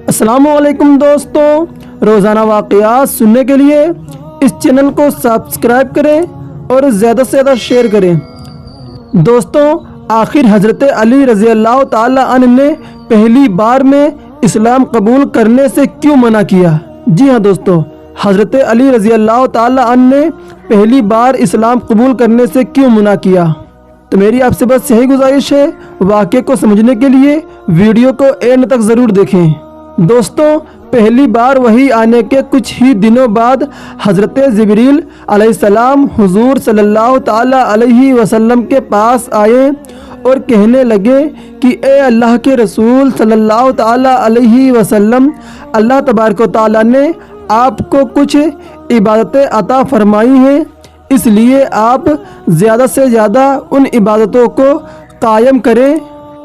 السلام علیکم دوستوں، روزانہ واقعات سننے کے لیے اس چینل کو سبسکرائب کریں اور زیادہ سے زیادہ شیئر کریں۔ دوستوں، آخر حضرت علی رضی اللہ تعالی عنہ نے پہلی بار میں اسلام قبول کرنے سے کیوں منع کیا؟ جی ہاں دوستوں، حضرت علی رضی اللہ تعالی عنہ نے پہلی بار اسلام قبول کرنے سے کیوں منع کیا؟ تو میری آپ سے بس یہی گزارش ہے، واقعے کو سمجھنے کے لیے ویڈیو کو اینڈ تک ضرور دیکھیں۔ دوستوں، پہلی بار وحی آنے کے کچھ ہی دنوں بعد حضرت جبریل علیہ السلام حضور صلی اللہ تعالی علیہ وسلم کے پاس آئے اور کہنے لگے کہ اے اللہ کے رسول صلی اللہ تعالی علیہ وسلم، اللہ تبارک و تعالی نے آپ کو کچھ عبادتیں عطا فرمائی ہیں، اس لیے آپ زیادہ سے زیادہ ان عبادتوں کو قائم کریں۔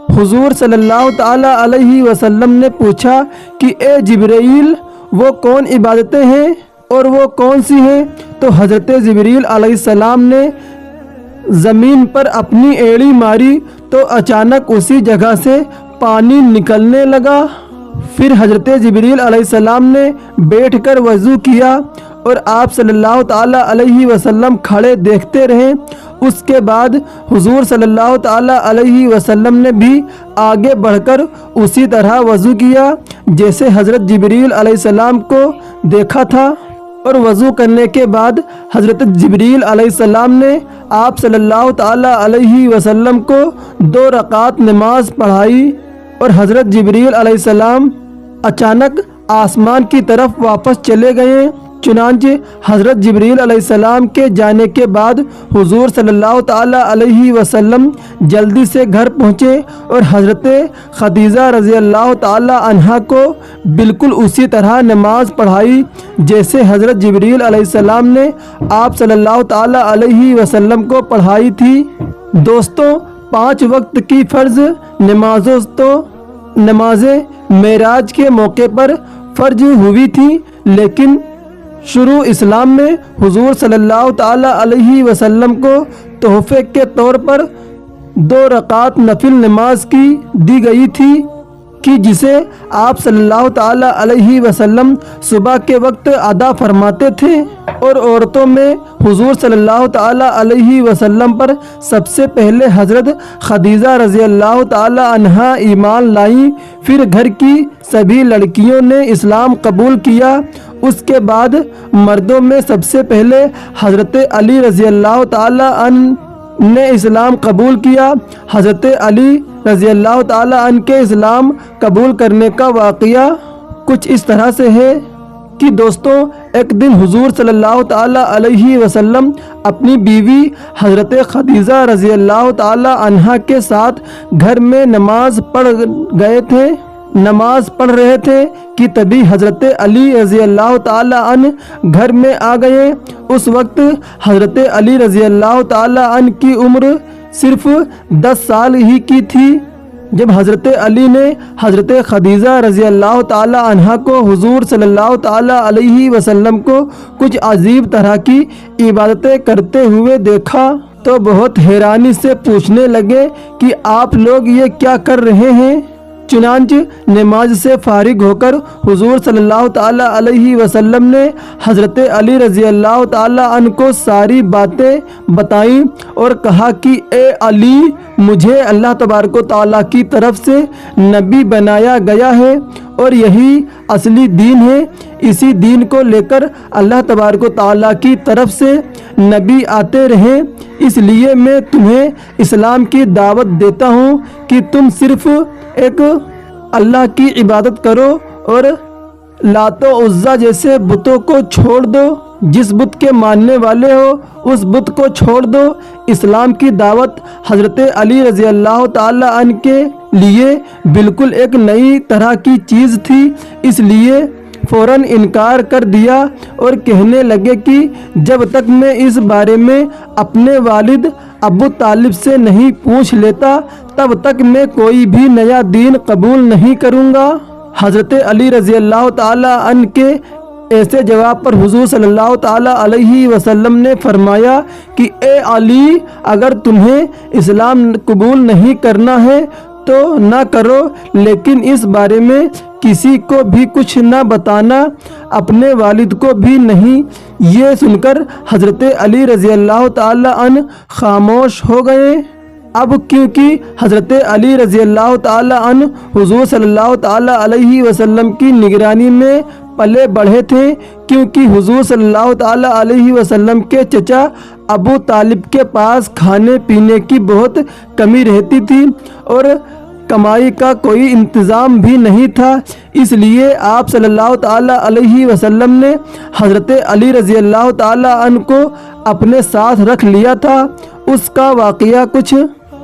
حضور صلی اللہ تعالی علیہ وسلم نے پوچھا کہ اے جبرائیل، وہ کون عبادتیں ہیں اور وہ کون سی ہیں؟ تو حضرت جبریل علیہ السلام نے زمین پر اپنی ایڑی ماری تو اچانک اسی جگہ سے پانی نکلنے لگا۔ پھر حضرت جبریل علیہ السلام نے بیٹھ کر وضو کیا اور آپ صلی اللہ تعالی علیہ وسلم کھڑے دیکھتے رہے۔ اس کے بعد حضور صلی اللہ تعالی علیہ وسلم نے بھی آگے بڑھ کر اسی طرح وضو کیا جیسے حضرت جبریل علیہ السلام کو دیکھا تھا، اور وضو کرنے کے بعد حضرت جبریل علیہ السلام نے آپ صلی اللہ تعالی علیہ وسلم کو 2 رکعت نماز پڑھائی، اور حضرت جبریل علیہ السلام اچانک آسمان کی طرف واپس چلے گئے۔ چنانچہ حضرت جبریل علیہ السلام کے جانے کے بعد حضور صلی اللہ تعالی علیہ وسلم جلدی سے گھر پہنچے اور حضرت خدیجہ رضی اللہ تعالی عنہا کو بالکل اسی طرح نماز پڑھائی جیسے حضرت جبریل علیہ السلام نے آپ صلی اللہ تعالی علیہ وسلم کو پڑھائی تھی۔ دوستوں، 5 وقت کی فرض نمازوں تو نمازیں معراج کے موقع پر فرض ہوئی تھی، لیکن شروع اسلام میں حضور صلی اللہ تعالی علیہ وسلم کو تحفے کے طور پر 2 رکعت نفل نماز کی دی گئی تھی کہ جسے آپ صلی اللہ تعالی علیہ وسلم صبح کے وقت ادا فرماتے تھے، اور عورتوں میں حضور صلی اللہ تعالی علیہ وسلم پر سب سے پہلے حضرت خدیجہ رضی اللہ تعالی عنہا ایمان لائیں، پھر گھر کی سبھی لڑکیوں نے اسلام قبول کیا۔ اس کے بعد مردوں میں سب سے پہلے حضرت علی رضی اللہ تعالی عنہ نے اسلام قبول کیا۔ حضرت علی رضی اللہ تعالی عنہ کے اسلام قبول کرنے کا واقعہ کچھ اس طرح سے ہے کہ دوستوں، ایک دن حضور صلی اللہ تعالی علیہ وسلم اپنی بیوی حضرت خدیجہ رضی اللہ تعالی عنہا کے ساتھ گھر میں نماز پڑھ رہے تھے کہ تبھی حضرت علی رضی اللہ تعالی عنہ گھر میں آ گئے۔ اس وقت حضرت علی رضی اللہ تعالی عنہ کی عمر صرف 10 سال ہی کی تھی جب حضرت علی نے حضرت خدیجہ رضی اللہ تعالی عنہا کو حضور صلی اللہ تعالی علیہ وسلم کو کچھ عجیب طرح کی عبادتیں کرتے ہوئے دیکھا تو بہت حیرانی سے پوچھنے لگے کہ آپ لوگ یہ کیا کر رہے ہیں؟ چنانچہ نماز سے فارغ ہو کر حضور صلی اللہ تعالی علیہ وسلم نے حضرت علی رضی اللہ تعالی عنہ کو ساری باتیں بتائیں اور کہا کہ اے علی، مجھے اللہ تبارک و تعالی کی طرف سے نبی بنایا گیا ہے اور یہی اصلی دین ہے۔ اسی دین کو لے کر اللہ تبارک و تعالی کی طرف سے نبی آتے رہے، اس لیے میں تمہیں اسلام کی دعوت دیتا ہوں کہ تم صرف ایک اللہ کی عبادت کرو اور لات و عزا جیسے بتوں کو چھوڑ دو، جس بت کے ماننے والے ہو اس بت کو چھوڑ دو۔ اسلام کی دعوت حضرت علی رضی اللہ تعالی عنہ کے لیے بالکل ایک نئی طرح کی چیز تھی، اس لیے فوراً انکار کر دیا اور کہنے لگے کہ جب تک میں اس بارے میں اپنے والد ابو طالب سے نہیں پوچھ لیتا تب تک میں کوئی بھی نیا دین قبول نہیں کروں گا۔ حضرت علی رضی اللہ تعالی عنہ کے ایسے جواب پر حضور صلی اللہ تعالی علیہ وسلم نے فرمایا کہ اے علی، اگر تمہیں اسلام قبول نہیں کرنا ہے تو نہ کرو، لیکن اس بارے میں کسی کو بھی کچھ نہ بتانا، اپنے والد کو بھی نہیں۔ یہ سن کر حضرت علی رضی اللہ تعالی عنہ خاموش ہو گئے۔ اب کیونکہ حضرت علی رضی اللہ تعالی عنہ حضور صلی اللہ تعالی علیہ وسلم کی نگرانی میں پلے بڑھے تھے، کیونکہ حضور صلی اللہ تعالی علیہ وسلم کے چچا ابو طالب کے پاس کھانے پینے کی بہت کمی رہتی تھی اور کمائی کا کوئی انتظام بھی نہیں تھا، اس لیے آپ صلی اللہ تعالی علیہ وسلم نے حضرت علی رضی اللہ تعالی عنہ کو اپنے ساتھ رکھ لیا تھا۔ اس کا واقعہ کچھ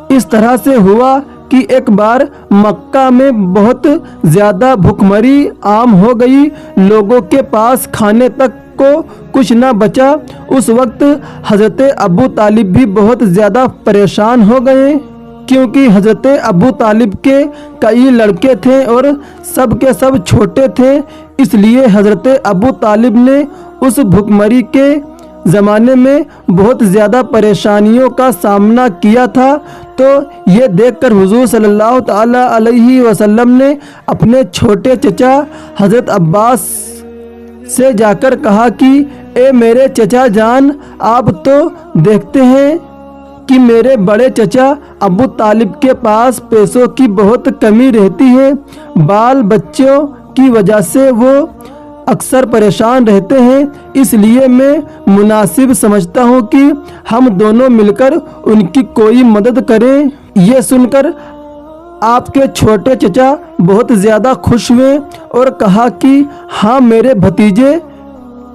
اس طرح سے ہوا کہ ایک بار مکہ میں بہت زیادہ بھوکمری عام ہو گئی، لوگوں کے پاس کھانے تک کو کچھ نہ بچا۔ اس وقت حضرت ابو طالب بھی بہت زیادہ پریشان ہو گئے، کیونکہ حضرت ابو طالب کے کئی لڑکے تھے اور سب کے سب چھوٹے تھے، اس لیے حضرت ابو طالب نے اس بھوکمری کے زمانے میں بہت زیادہ پریشانیوں کا سامنا کیا تھا۔ تو یہ دیکھ کر حضور صلی اللہ تعالی علیہ وسلم نے اپنے چھوٹے چچا حضرت عباس سے جا کر کہا کہ اے میرے چچا جان، آپ تو دیکھتے ہیں کہ میرے بڑے چچا ابو طالب کے پاس پیسوں کی بہت کمی رہتی ہے، بال بچوں کی وجہ سے وہ اکثر پریشان رہتے ہیں، اس لیے میں مناسب سمجھتا ہوں کہ ہم دونوں مل کر ان کی کوئی مدد کریں۔ یہ سن کر آپ کے چھوٹے چچا بہت زیادہ خوش ہوئے اور کہا کہ ہاں میرے بھتیجے،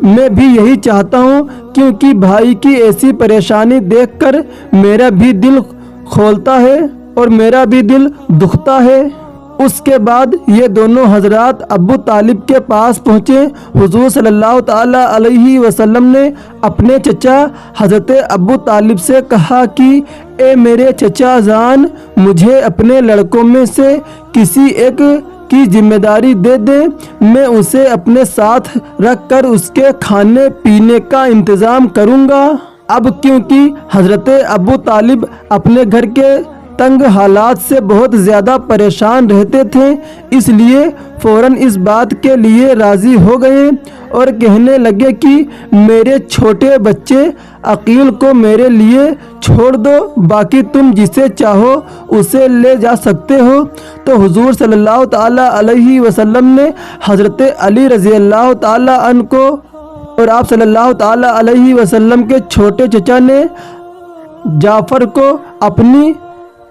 میں بھی یہی چاہتا ہوں، کیونکہ بھائی کی ایسی پریشانی دیکھ کر میرا بھی دل کھولتا ہے اور میرا بھی دل دکھتا ہے۔ اس کے بعد یہ دونوں حضرات ابو طالب کے پاس پہنچے۔ حضور صلی اللہ تعالی علیہ وسلم نے اپنے چچا حضرت ابو طالب سے کہا کہ اے میرے چچا جان، مجھے اپنے لڑکوں میں سے کسی ایک کی ذمہ داری دے دیں، میں اسے اپنے ساتھ رکھ کر اس کے کھانے پینے کا انتظام کروں گا۔ اب کیونکہ حضرت ابو طالب اپنے گھر کے تنگ حالات سے بہت زیادہ پریشان رہتے تھے، اس لیے فوراً اس بات کے لیے راضی ہو گئے اور کہنے لگے کہ میرے چھوٹے بچے عقیل کو میرے لیے چھوڑ دو، باقی تم جسے چاہو اسے لے جا سکتے ہو۔ تو حضور صلی اللہ تعالی علیہ وسلم نے حضرت علی رضی اللہ تعالی عنہ کو اور آپ صلی اللہ تعالی علیہ وسلم کے چھوٹے چچا نے جعفر کو اپنی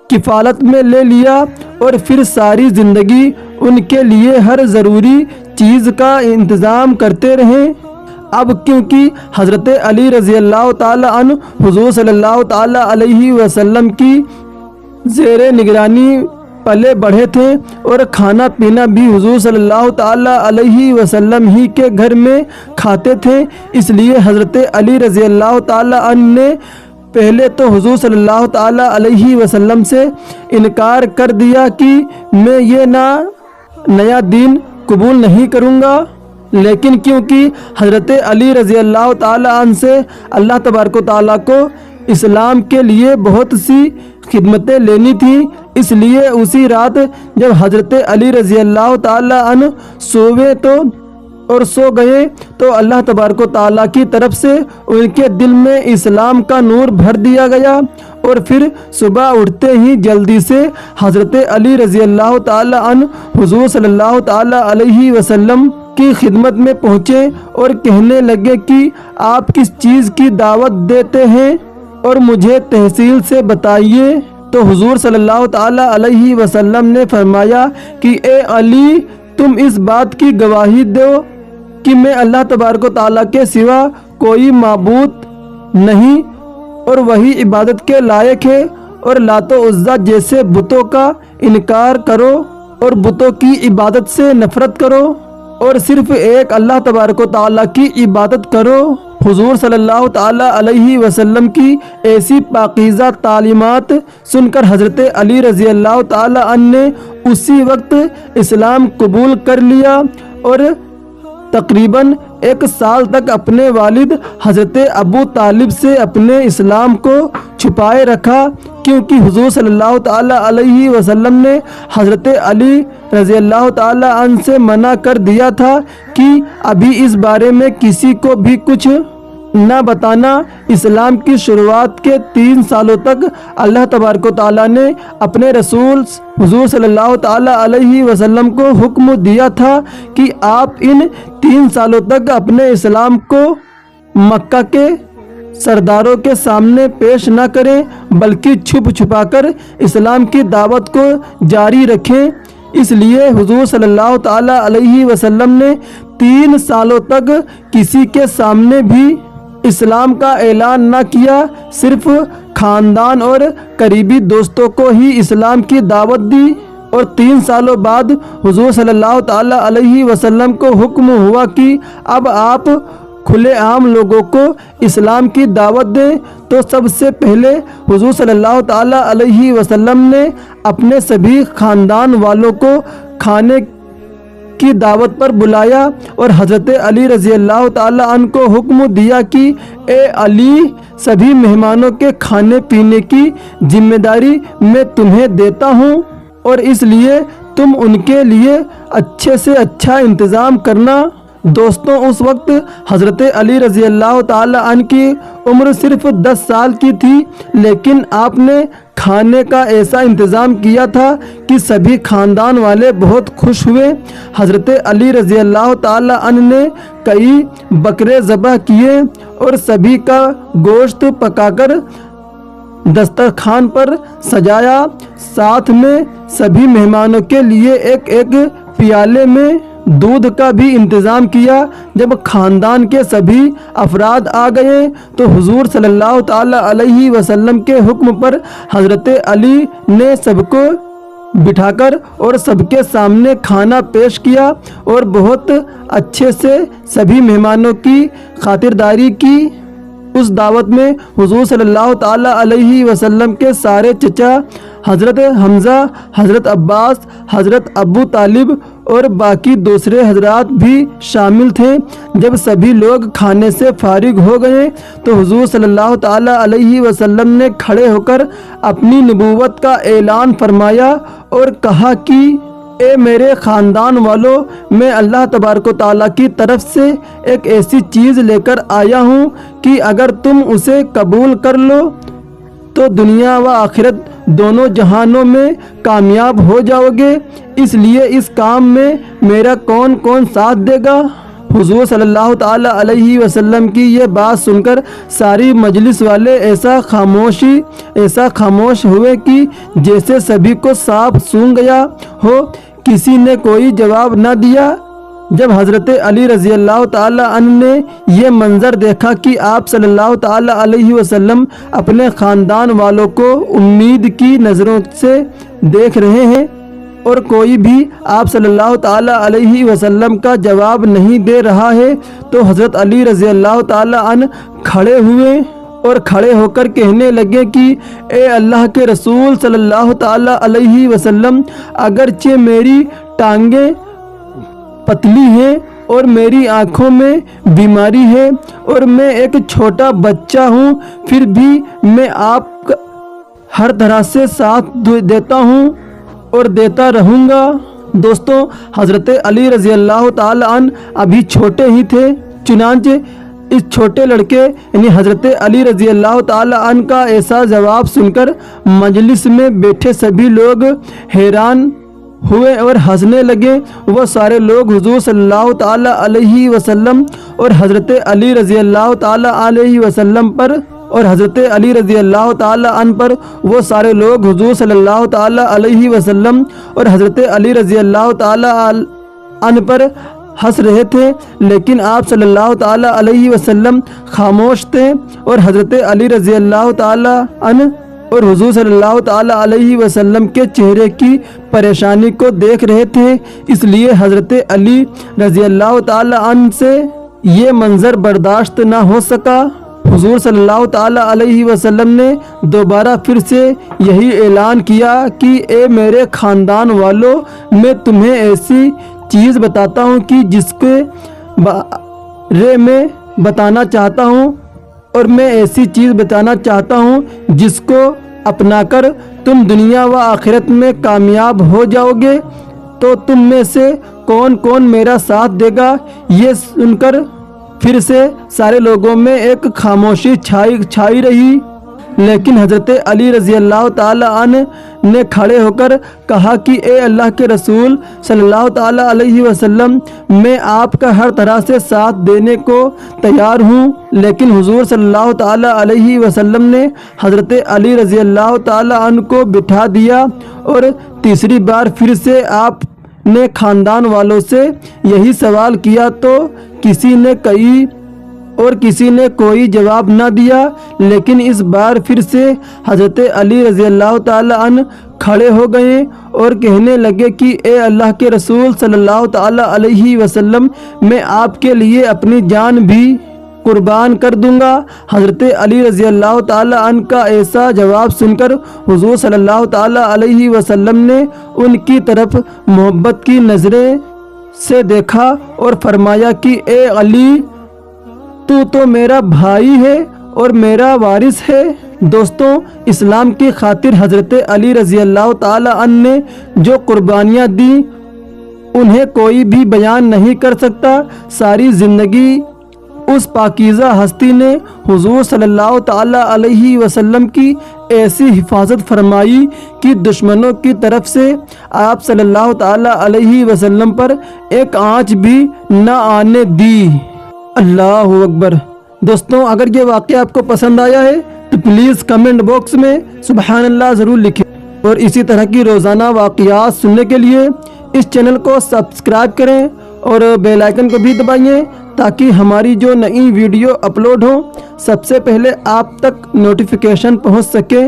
کفالت میں لے لیا اور پھر ساری زندگی ان کے لیے ہر ضروری چیز کا انتظام کرتے رہے۔ اب کیونکہ حضرت علی رضی اللہ تعالی عنہ حضور صلی اللہ تعالی علیہ وسلم کی زیر نگرانی پلے بڑھے تھے اور کھانا پینا بھی حضور صلی اللہ تعالی علیہ وسلم ہی کے گھر میں کھاتے تھے، اس لیے حضرت علی رضی اللہ تعالی عنہ نے پہلے تو حضور صلی اللہ تعالی علیہ وسلم سے انکار کر دیا کہ میں یہ نیا دین قبول نہیں کروں گا، لیکن کیونکہ حضرت علی رضی اللہ تعالی عنہ سے اللہ تبارک و تعالیٰ کو اسلام کے لیے بہت سی خدمتیں لینی تھیں، اس لیے اسی رات جب حضرت علی رضی اللہ تعالی عنہ سو گئے تو اللہ تبارک و تعالیٰ کی طرف سے ان کے دل میں اسلام کا نور بھر دیا گیا، اور پھر صبح اٹھتے ہی جلدی سے حضرت علی رضی اللہ تعالی عنہ حضور صلی اللہ تعالی علیہ وسلم کی خدمت میں پہنچے اور کہنے لگے کہ آپ کس چیز کی دعوت دیتے ہیں اور مجھے تفصیل سے بتائیے۔ تو حضور صلی اللہ تعالی علیہ وسلم نے فرمایا کہ اے علی، تم اس بات کی گواہی دو کہ میں اللہ تبارک و تعالیٰ کے سوا کوئی معبود نہیں اور وہی عبادت کے لائق ہے، اور لات و عزیٰ جیسے بتوں کا انکار کرو اور بتوں کی عبادت سے نفرت کرو اور صرف ایک اللہ تبارک و تعالیٰ کی عبادت کرو۔ حضور صلی اللہ تعالی علیہ وسلم کی ایسی پاکیزہ تعلیمات سن کر حضرت علی رضی اللہ تعالی عنہ نے اسی وقت اسلام قبول کر لیا اور تقریباً 1 سال تک اپنے والد حضرت ابو طالب سے اپنے اسلام کو چھپائے رکھا، کیونکہ حضور صلی اللہ تعالی علیہ وسلم نے حضرت علی رضی اللہ تعالی عنہ سے منع کر دیا تھا کہ ابھی اس بارے میں کسی کو بھی کچھ نہ بتانا۔ اسلام کی شروعات کے 3 سالوں تک اللہ تبارک و تعالیٰ نے اپنے رسول حضور صلی اللہ تعالیٰ علیہ وسلم کو حکم دیا تھا کہ آپ ان 3 سالوں تک اپنے اسلام کو مکہ کے سرداروں کے سامنے پیش نہ کریں، بلکہ چھپ چھپا کر اسلام کی دعوت کو جاری رکھیں۔ اس لیے حضور صلی اللہ تعالیٰ علیہ وسلم نے 3 سالوں تک کسی کے سامنے بھی اسلام کا اعلان نہ کیا، صرف خاندان اور قریبی دوستوں کو ہی اسلام کی دعوت دی۔ اور 3 سالوں بعد حضور صلی اللہ تعالیٰ علیہ وسلم کو حکم ہوا کہ اب آپ کھلے عام لوگوں کو اسلام کی دعوت دیں۔ تو سب سے پہلے حضور صلی اللہ تعالیٰ علیہ وسلم نے اپنے سبھی خاندان والوں کو کھانے کی دعوت پر بلایا اور حضرت علی رضی اللہ تعالیٰ عنہ کو حکم دیا کہ اے علی، سبھی مہمانوں کے کھانے پینے کی ذمہ داری میں تمہیں دیتا ہوں، اور اس لیے تم ان کے لیے اچھے سے اچھا انتظام کرنا۔ دوستوں، اس وقت حضرت علی رضی اللہ تعالیٰ عنہ کی عمر صرف 10 سال کی تھی، لیکن آپ نے کھانے کا ایسا انتظام کیا تھا کہ سبھی خاندان والے بہت خوش ہوئے۔ حضرت علی رضی اللہ تعالیٰ عنہ نے کئی بکرے ذبح کیے اور سبھی کا گوشت پکا کر دسترخوان پر سجایا، ساتھ میں سبھی مہمانوں کے لیے ایک ایک پیالے میں دودھ کا بھی انتظام کیا۔ جب خاندان کے سبھی افراد آ گئے تو حضور صلی اللہ تعالیٰ علیہ وسلم کے حکم پر حضرت علی نے سب کو بٹھا کر اور سب کے سامنے کھانا پیش کیا اور بہت اچھے سے سبھی مہمانوں کی خاطرداری کی۔ اس دعوت میں حضور صلی اللہ تعالیٰ علیہ وسلم کے سارے چچا حضرت حمزہ، حضرت عباس، حضرت ابو طالب اور باقی دوسرے حضرات بھی شامل تھے۔ جب سبھی لوگ کھانے سے فارغ ہو گئے تو حضور صلی اللہ تعالیٰ علیہ وسلم نے کھڑے ہو کر اپنی نبوت کا اعلان فرمایا اور کہا کہ اے میرے خاندان والوں، میں اللہ تبارک و تعالیٰ کی طرف سے ایک ایسی چیز لے کر آیا ہوں کہ اگر تم اسے قبول کر لو تو دنیا و آخرت دونوں جہانوں میں کامیاب ہو جاؤ گے۔ اس لیے اس کام میں میرا کون کون ساتھ دے گا؟ حضور صلی اللہ تعالیٰ علیہ وسلم کی یہ بات سن کر ساری مجلس والے ایسا خاموش ہوئے کہ جیسے سبھی کو سانپ سونگھ گیا ہو، کسی نے کوئی جواب نہ دیا۔ جب حضرت علی رضی اللہ تعالیٰ عنہ نے یہ منظر دیکھا کہ آپ صلی اللہ تعالیٰ علیہ وسلم اپنے خاندان والوں کو امید کی نظروں سے دیکھ رہے ہیں اور کوئی بھی آپ صلی اللہ تعالیٰ علیہ وسلم کا جواب نہیں دے رہا ہے، تو حضرت علی رضی اللہ تعالیٰ عنہ کھڑے ہوئے اور کھڑے ہو کر کہنے لگے کہ اے اللہ کے رسول صلی اللہ تعالیٰ علیہ وسلم، اگرچہ میری ٹانگیں پتلی ہیں اور میری آنکھوں میں بیماری ہے اور میں ایک چھوٹا بچہ ہوں، پھر بھی میں آپ کا ہر طرح سے ساتھ دیتا ہوں اور دیتا رہوں گا۔ دوستوں، حضرت علی رضی اللہ تعالیٰ عنہ ابھی چھوٹے ہی تھے، چنانچہ اس چھوٹے لڑکے یعنی حضرت علی رضی اللہ تعالیٰ عنہ کا ایسا جواب سن کر مجلس میں بیٹھے سبھی لوگ حیران ہوئے اور ہنسنے لگے۔ وہ سارے لوگ حضور صلی اللہ تعالیٰ علیہ وسلم اور حضرت علی رضی اللہ تعالیٰ علیہ وسلم پر اور حضرت علی رضی اللہ تعالیٰ عنہ پر وہ سارے لوگ حضور صلی اللہ تعالیٰ علیہ وسلم اور حضرت علی رضی اللہ تعالیٰ عنہ پر ہنس رہے تھے، لیکن آپ صلی اللہ تعالیٰ علیہ وسلم خاموش تھے اور حضرت علی رضی اللہ تعالیٰ عنہ اور حضور صلی اللہ تعالیٰ علیہ وسلم کے چہرے کی پریشانی کو دیکھ رہے تھے۔ اس لیے حضرت علی رضی اللہ تعالیٰ عنہ سے یہ منظر برداشت نہ ہو سکا۔ حضور صلی اللہ تعالیٰ علیہ وسلم نے دوبارہ پھر سے یہی اعلان کیا کہ اے میرے خاندان والوں، میں تمہیں ایسی چیز بتاتا ہوں کہ جس کے بارے میں بتانا چاہتا ہوں، اور میں ایسی چیز بتانا چاہتا ہوں جس کو اپنا کر تم دنیا و آخرت میں کامیاب ہو جاؤ گے۔ تو تم میں سے کون کون میرا ساتھ دے گا؟ یہ سن کر پھر سے سارے لوگوں میں ایک خاموشی چھائی رہی، لیکن حضرت علی رضی اللہ تعالی عنہ نے کھڑے ہو کر کہا کہ اے اللہ کے رسول صلی اللہ تعالی علیہ وسلم، میں آپ کا ہر طرح سے ساتھ دینے کو تیار ہوں۔ لیکن حضور صلی اللہ تعالی علیہ وسلم نے حضرت علی رضی اللہ تعالی عنہ کو بٹھا دیا اور تیسری بار پھر سے آپ نے خاندان والوں سے یہی سوال کیا تو کسی نے کوئی جواب نہ دیا، لیکن اس بار پھر سے حضرت علی رضی اللہ تعالی عنہ کھڑے ہو گئے اور کہنے لگے کہ اے اللہ کے رسول صلی اللہ تعالی علیہ وسلم، میں آپ کے لیے اپنی جان بھی قربان کر دوں گا۔ حضرت علی رضی اللہ تعالی عنہ کا ایسا جواب سن کر حضور صلی اللہ تعالی علیہ وسلم نے ان کی طرف محبت کی نظریں سے دیکھا اور فرمایا کہ اے علی، تو میرا بھائی ہے اور میرا وارث ہے۔ دوستوں، اسلام کی خاطر حضرت علی رضی اللہ تعالی عنہ نے جو قربانیاں دی انہیں کوئی بھی بیان نہیں کر سکتا۔ ساری زندگی اس پاکیزہ ہستی نے حضور صلی اللہ تعالی علیہ وسلم کی ایسی حفاظت فرمائی کہ دشمنوں کی طرف سے آپ صلی اللہ تعالی علیہ وسلم پر ایک آنچ بھی نہ آنے دی۔ اللہ اکبر۔ دوستوں، اگر یہ واقعہ آپ کو پسند آیا ہے تو پلیز کمنٹ باکس میں سبحان اللہ ضرور لکھیں، اور اسی طرح کی روزانہ واقعات سننے کے لیے اس چینل کو سبسکرائب کریں اور بیل آئیکن کو بھی دبائیں تاکہ ہماری جو نئی ویڈیو اپلوڈ ہوں سب سے پہلے آپ تک نوٹیفیکیشن پہنچ سکے۔